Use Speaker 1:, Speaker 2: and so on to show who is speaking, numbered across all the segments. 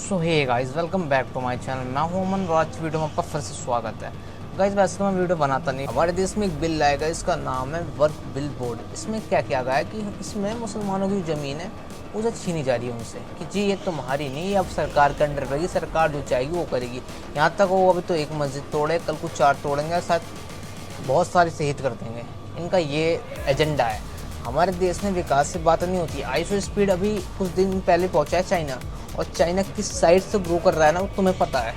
Speaker 1: So hey guys, welcome back to my channel. मैं हूं अमन। आज वीडियो में आपका फिर से स्वागत है। गाइस, वैसे तो मैं वीडियो बनाता नहीं। हमारे देश में एक बिल आएगा, इसका नाम है वर्क बिल बोर्ड। इसमें क्या किया गया है कि इसमें मुसलमानों की ज़मीन है उसे छीनी जा रही है उनसे कि जी ये तुम्हारी नहीं, ये अब सरकार के अंडर रहेगी, सरकार जो चाहेगी वो करेगी। यहाँ तक वो अभी तो एक मस्जिद तोड़े, कल को 4 तोड़ेंगे, साथ बहुत सारे शहीद कर देंगे। इनका ये एजेंडा है। हमारे देश में विकास से बात नहीं होती। आईसो स्पीड अभी कुछ दिन पहले पहुंचा है चाइना, और चाइना किस साइड से ग्रो कर रहा है ना वो तुम्हें पता है,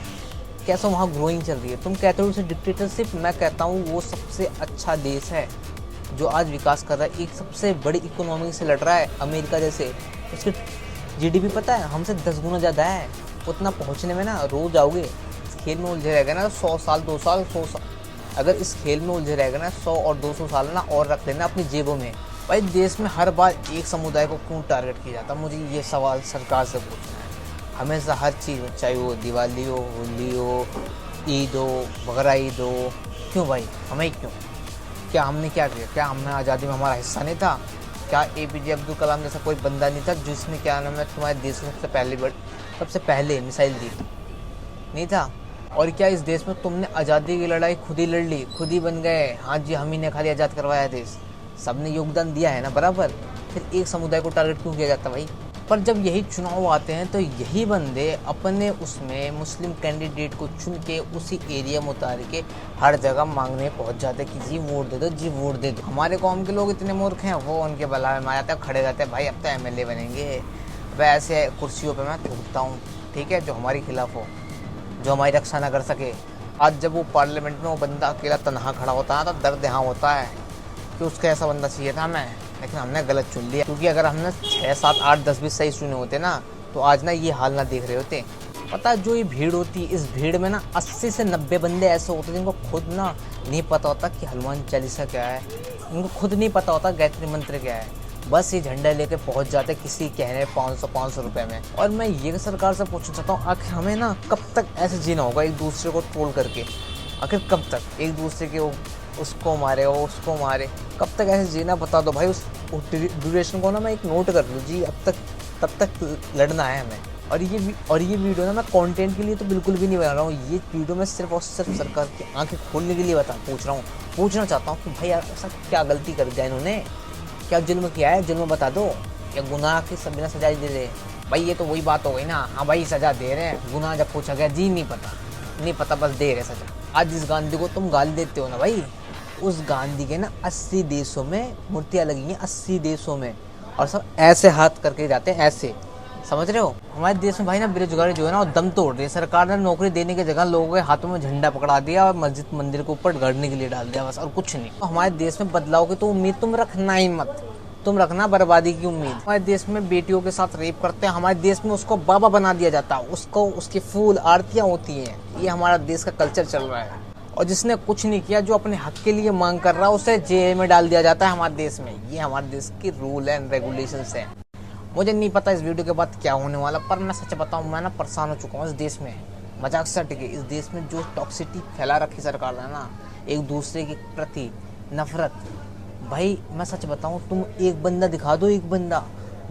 Speaker 1: कैसा वहाँ ग्रोइंग चल रही है। तुम कहते हो उसे डिक्टेटरशिप, मैं कहता हूँ वो सबसे अच्छा देश है जो आज विकास कर रहा है। एक सबसे बड़ी इकोनॉमी से लड़ रहा है अमेरिका जैसे। उसकी जीडीपी पता है हमसे 10 गुना ज़्यादा है। उतना पहुँचने में ना रोज आओगे। इस खेल में उलझे रहेगा ना 100 साल 2 साल 100 साल, अगर इस खेल में उलझे रहेगा ना 100 और 200 साल ना और रख लेना अपनी जेबों में। भाई देश में हर बार एक समुदाय को क्यों टारगेट किया जाता है, मुझे ये सवाल सरकार से पूछना है। हमेशा हर चीज़, चाहे वो दिवाली हो, होली हो, ईद हो, बकरा ईद हो, क्यों भाई हमें क्यों? क्या हमने क्या किया? क्या हमने आज़ादी में हमारा हिस्सा नहीं था? क्या एपीजे अब्दुल कलाम जैसा कोई बंदा नहीं था जिसने क्या नाम है तुम्हारे देश में सबसे पहले मिसाइल दी? नहीं था। और क्या इस देश में तुमने आज़ादी की लड़ाई खुद ही लड़ ली, खुद ही बन गए? हाँ जी, हम ही ने खाली आज़ाद करवाया देश, सबने योगदान दिया है ना बराबर। फिर एक समुदाय को टारगेट क्यों किया जाता भाई? पर जब यही चुनाव आते हैं तो यही बंदे अपने उसमें मुस्लिम कैंडिडेट को चुन के उसी एरिया में उतार के हर जगह मांगने पहुंच जाते कि जी वोट दे दो, जी वोट दे दो। हमारे कौम के लोग इतने मूर्ख हैं, वो उनके बला में आ जाते हैं, खड़े रहते हैं, भाई अब तो एमएलए बनेंगे। वैसे कुर्सियों पर मैं थूकता हूँ, ठीक है, जो हमारी खिलाफ हो, जो हमारी रक्षा ना कर सके। आज जब वो पार्लियामेंट में वो बंदा अकेला तनहा खड़ा होता है तो दर्द यहाँ होता है कि उसका ऐसा बंदा चाहिए था हमें, लेकिन हमने गलत चुन लिया। क्योंकि अगर हमने 6, 7, 8, 10 भी सही चुने होते ना तो आज ना ये हाल ना देख रहे होते। पता है जो ये भीड़ होती है, इस भीड़ में ना 80 से 90 बंदे ऐसे होते हैं जिनको खुद ना नहीं पता होता कि हनुमान चालीसा क्या है, इनको खुद नहीं पता होता गायत्री मंत्र क्या है। बस ये झंडा लेके पहुंच जाते किसी कहने 500 रुपए में। और मैं ये सरकार से पूछना चाहता हूँ, आखिर हमें ना कब तक ऐसे जीना होगा एक दूसरे को ट्रोल करके? आखिर कब तक एक दूसरे के उसको मारे वो उसको मारे, कब तक ऐसे जीना बता दो भाई। उस ड्यूरेशन को ना मैं एक नोट कर लूँ जी, अब तक तब तक लड़ना है हमें। और ये वीडियो ना मैं कंटेंट के लिए तो बिल्कुल भी नहीं बना रहा हूँ। ये वीडियो मैं सिर्फ और सिर्फ सरकार की आंखें खोलने के लिए पूछना चाहता हूँ कि भाई यार ऐसा क्या गलती कर दिया इन्होंने, क्या जुल्म किया है? जुल्म बता दो, या गुनाह की सब बिना सजा दे रहे? भाई ये तो वही बात हो गई ना, हाँ भाई सजा दे रहे हैं, गुनाह जब पूछा गया जी नहीं पता बस दे रहे सजा। आज जिस गांधी को तुम गाली देते हो ना भाई, उस गांधी के ना 80 देशों में मूर्तियाँ लगी हैं, 80 देशों में, और सब ऐसे हाथ करके जाते हैं ऐसे, समझ रहे हो? हमारे देश में भाई ना बेरोजगारी जो है ना वो दम तोड़ रही है। सरकार ने नौकरी देने की जगह लोगों के हाथों में झंडा पकड़ा दिया और मस्जिद मंदिर के ऊपर गड़ने के लिए डाल दिया, बस और कुछ नहीं। तो हमारे देश में बदलाव की तो उम्मीद तुम रखना ही मत, तुम रखना बर्बादी की उम्मीद। हमारे देश में बेटियों के साथ रेप करते हैं, हमारे देश में उसको बाबा बना दिया जाता है, उसको उसकी फूल आरतियाँ होती हैं। ये हमारा देश का कल्चर चल रहा है। और जिसने कुछ नहीं किया, जो अपने हक के लिए मांग कर रहा है, उसे जेल में डाल दिया जाता है हमारे देश में। ये हमारे देश की रूल एंड रेगुलेशंस है। मुझे नहीं पता इस वीडियो के बाद क्या होने वाला, पर मैं सच बताऊं मैं ना परेशान हो चुका हूँ इस देश में। मजाक से हटके इस देश में जो टॉक्सिटी फैला रखी सरकार ने ना, एक दूसरे के प्रति नफरत। भाई मैं सच बताऊं, तुम एक बंदा दिखा दो, एक बंदा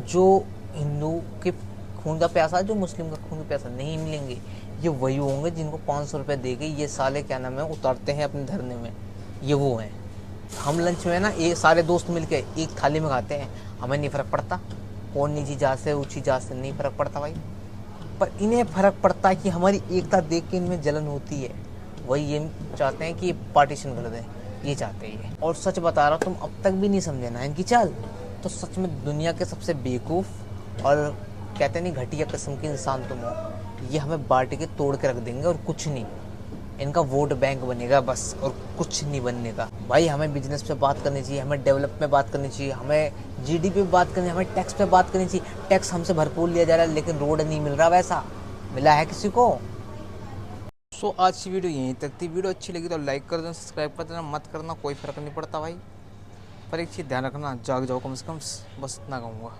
Speaker 1: जो हिंदू के खून का प्यासा, जो मुस्लिम का खून का प्यासा, नहीं मिलेंगे। ये वही होंगे जिनको 500 रुपये दे के ये साले क्या नाम है उतारते हैं अपने धरने में। ये वो हैं। हम लंच में ना ये सारे दोस्त मिलके एक थाली में खाते हैं, हमें नहीं फ़र्क पड़ता कौन नीची जात से ऊंची जात से, नहीं फ़र्क पड़ता भाई। पर इन्हें फ़र्क पड़ता है कि हमारी एकता देख के इनमें जलन होती है। वही ये चाहते हैं कि पार्टीशन कर दें, ये चाहते हैं। और सच बता रहा हूँ, तुम अब तक भी नहीं समझे ना इनकी चाल, तो सच में दुनिया के सबसे बेवकूफ़ और कहते नहीं घटिया किस्म के इंसान तुम हो। ये हमें बांट के तोड़ के रख देंगे और कुछ नहीं, इनका वोट बैंक बनेगा बस, और कुछ नहीं बनने का। भाई हमें बिजनेस पे बात करनी चाहिए, हमें डेवलप में बात करनी चाहिए, हमें जीडीपी पे बात करनी, हमें टैक्स पे बात करनी चाहिए। टैक्स हमसे भरपूर लिया जा रहा है लेकिन रोड नहीं मिल रहा, वैसा मिला है किसी को? सो आज की वीडियो यहीं तक थी। वीडियो अच्छी लगी तो लाइक कर देना, सब्सक्राइब कर देना, मत करना कोई फ़र्क नहीं पड़ता भाई। पर एक चीज़ ध्यान रखना, जाग जाओ कम से कम, बस इतना कहूँगा।